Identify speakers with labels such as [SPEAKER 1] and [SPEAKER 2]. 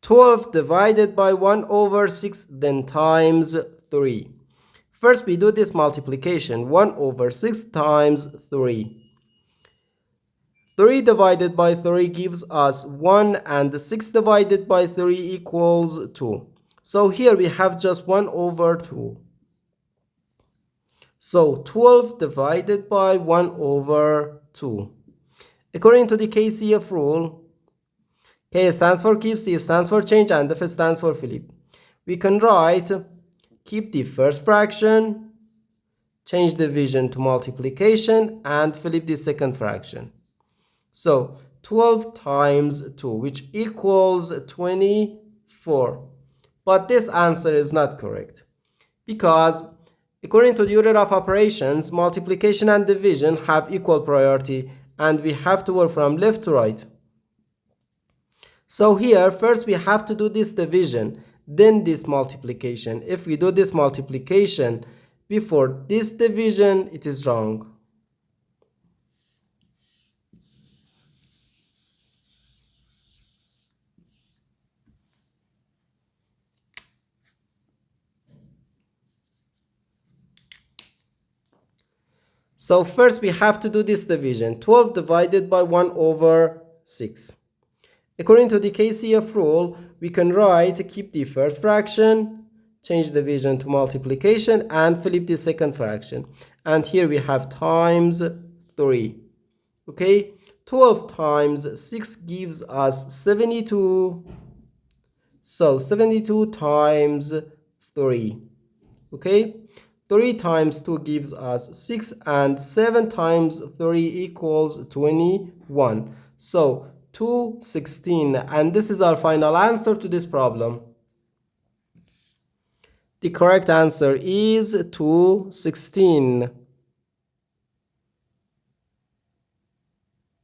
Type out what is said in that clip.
[SPEAKER 1] 12 divided by 1 over 6, then times 3. First we do this multiplication. 1 over 6 times 3. 3 divided by 3 gives us 1, and 6 divided by 3 equals 2. So here we have just 1 over 2. So 12 divided by 1 over 2. According to the KCF rule, K stands for keep, C stands for change, and F stands for flip. We can write keep the first fraction, change division to multiplication, and flip the second fraction. So 12 times 2, which equals 24. But this answer is not correct, because according to the order of operations, multiplication and division have equal priority, and we have to work from left to right. So here, first we have to do this division, then this multiplication. If we do this multiplication before this division, it is wrong. So first we have to do this division. 12 divided by 1 over 6. According to the KCF rule, we can write keep the first fraction, change division to multiplication, and flip the second fraction. And here we have times 3. Okay, 12 times 6 gives us 72. So 72 times 3. Okay, 3 times 2 gives us 6, and 7 times 3 equals 21. So 216, and this is our final answer to this problem. The correct answer is 216.